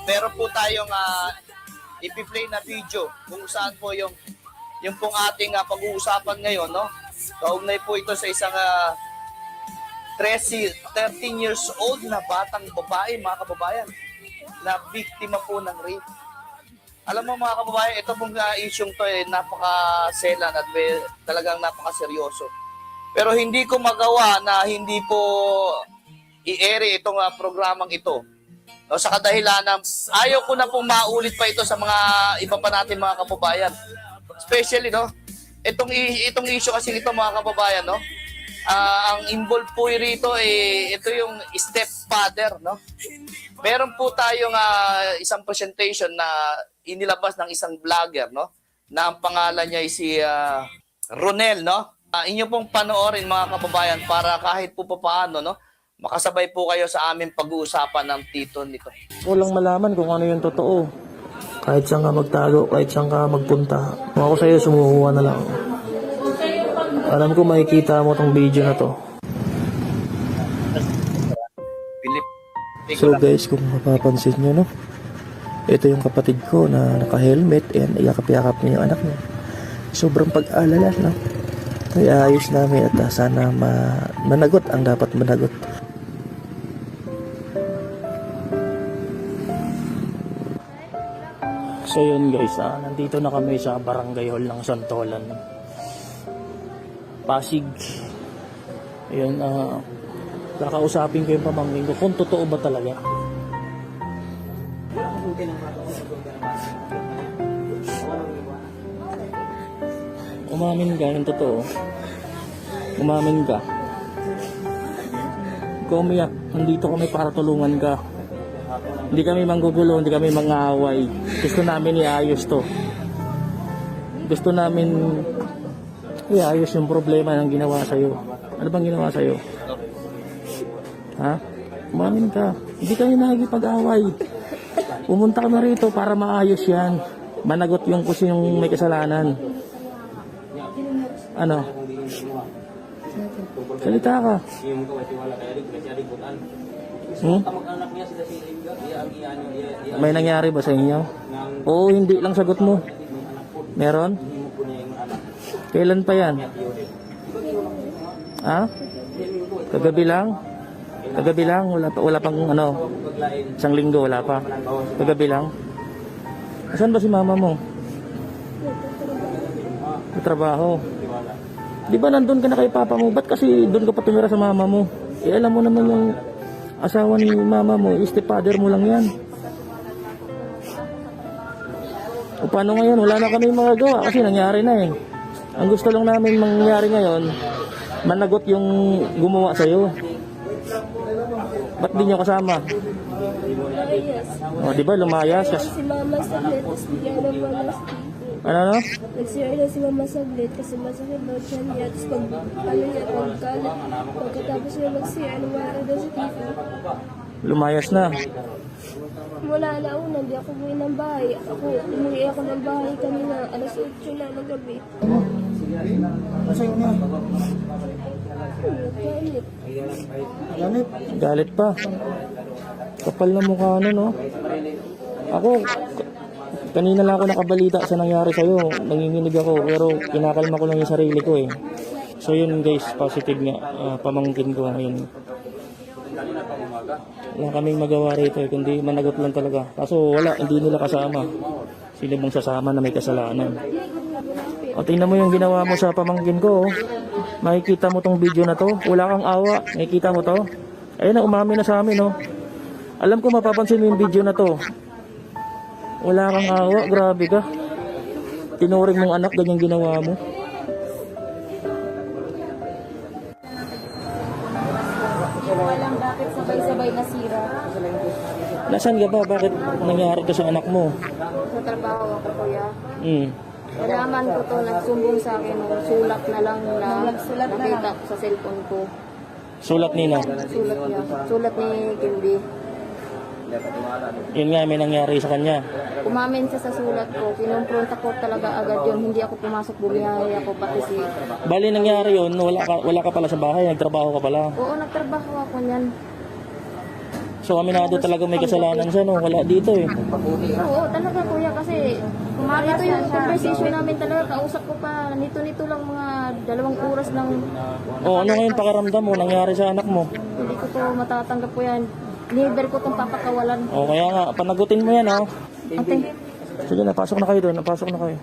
meron po tayong ipi-play na video kung saan po yung pong ating pag-uusapan ngayon, no? Kaugnay po ito sa isang 13 years old na batang babae, mga kababayan, na biktima po ng rape. Alam mo mga kababayan, ito pong isyong to napaka-selan at talagang napaka-seryoso. Pero hindi ko magawa na hindi po i-air itong programang ito. No, sa kadahilanan, ayaw ko na pong maulit pa ito sa mga iba pa natin mga kababayan. Especially, no, itong issue kasi ito mga kababayan, no, ang involved po rito, ito yung stepfather, no. Meron po tayong isang presentation na inilabas ng isang vlogger, no, na ang pangalan niya ay si Ronel, no. Inyo pong panoorin mga kababayan para kahit po paano, no, makasabay po kayo sa aming pag-uusapan ng tito nito. Walang malaman kung ano yung totoo. Kahit saan ka magtago, kahit saan ka magpunta. Kung ako sa'yo, sumukuha na lang. Alam ko makikita mo tong video na to. So guys, kung mapapansin nyo, no, ito yung kapatid ko na naka-helmet and iyakap-yakap niya yung anak niya. Sobrang pag-alala, no. Kaya ayos namin at sana managot ang dapat managot. So yun guys, nandito na kami sa barangay hall ng Santolan, Pasig. Ayun, kakausapin ko yung pamangkin ko kung totoo ba talaga. Umamin ka, yung totoo. Umamin ka. Ikaw umiyak, nandito kami para tulungan ka. Hindi kami manggugulo, hindi kami mangaway. Gusto namin iayos to. Gusto namin iayos yung problema ng ginawa sa'yo. Ano bang ginawa sa'yo? Ha? Umamin ka. Hindi kami nakikipag-away. Pumunta ka na rito para maayos yan. Managot yung kung sinong may kasalanan. Ano? Salita ka. May nangyari ba sa inyo? Oo, hindi lang sagot mo. Meron? Kailan pa yan? Ha? Kagabi lang? Kagabi lang? Wala pang ano? Isang linggo, wala pa? Kagabi lang? Saan ba si mama mo? Sa trabaho. Di ba nandun ka na kay papa mo? Ba't kasi doon ka pa tumira sa mama mo? Eh alam mo naman yung asawa ni mama mo, stepfather mo lang yan. O paano ngayon? Wala na kami magagawa kasi nangyari na eh. Ang gusto lang namin mangyari ngayon, managot yung gumawa sa'yo. Ba't di nyo kasama? O, di ba lumayas? Si mama saglit, tapos bigyan ng malas dito. Ano? Nag-CR na si mama saglit kasi masakit daw siya niya. Tapos ano niya, pagkalat. Pagkatapos niya mag-CR, lumara daw si tito. Lumayas na. Mula na una, hindi ako umuwi ng bahay. Umuwi ako ng bahay kanina, alas 8 na ng gabi. Galit. Galit pa. Kapal na mukha ano, no? Ako, kanina lang ako nakabalita sa nangyari sa'yo. Nanginginig ako, pero kinakalma ko lang yung sarili ko eh. So yun guys, positive nga. Pamangkin ko ngayon. Wala kaming magawa rito eh, kundi managot lang talaga. Kaso wala, hindi nila kasama. Sino bang sasama na may kasalanan? O tingnan mo yung ginawa mo sa pamangkin ko. Oh. Makikita mo tong video na to. Wala kang awa. Makikita mo to. Ayun na, umamin na sa amin. Oh. Alam ko mapapansin mo yung video na to. Wala kang awa. Grabe ka. Tinuring mong anak, ganyan ginawa mo. Walang bakit sabay-sabay nasira. Nasaan ka ba? Bakit nangyari to sa anak mo? Sa trabaho ako, kuya. Hmm. Nalaman ko to, nagsumbong sa akin, sulat na lang na nakita ko sa cellphone ko. Sulat nino. Sulat niya. Sulat ni Kimby. Yun nga, may nangyari sa kanya. Umamin siya sa sulat ko. Kinumpronta ko talaga agad yun. Hindi ako pumasok, bumiyahe ako pati si... Bali nangyari yun, wala ka pala sa bahay, nagtrabaho ka pala. Oo, nagtrabaho ako niyan. So aminado talaga may kasalanan siya, no? Wala dito eh. Oo, talaga kuya kasi ito yung conversation namin talaga. Kausap ko pa, nito lang mga 2 oras lang. O ano ngayon pakiramdam mo? Nangyari sa anak mo? Hindi ko to matatanggap po yan. Never ko itong papakawalan. O kaya nga, panagutin mo yan ha. Ate, Sige, napasok na kayo doon. Napasok na kayo.